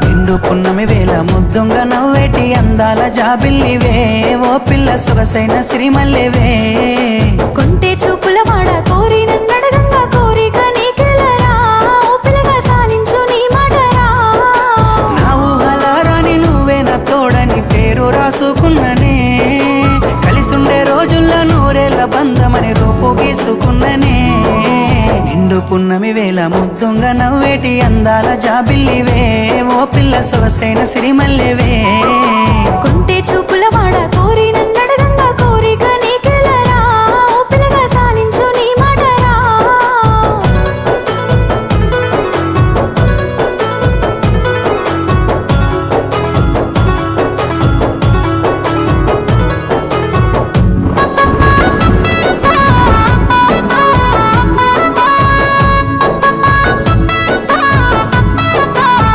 నిండు పున్నమి వేళ ముద్దుంగ నవ్వేటి అందాల జాబిల్లివే ఓ పిల్ల సొగసైన సిరిమల్లెవే కొంటే చూపుల వాడ కోరి నన్నడగంగా కోరిక నీకెలరా ఓ పిల్లగా సాలించు నీ మాటరా నా ఊహలారాని నువ్వే నా తోడని పేరు రాసుకున్ననే కలిసుండే రోజుల్లో నూరేళ్ల బంధమని రూపు గీసుకున్ననే నిండు పున్నమి వేళ ముద్దుంగ నవ్వేటి అందాల జాబిల్లివే ఓ పిల్ల సొగసైన సిరిమల్లెవే కొంటే చూపు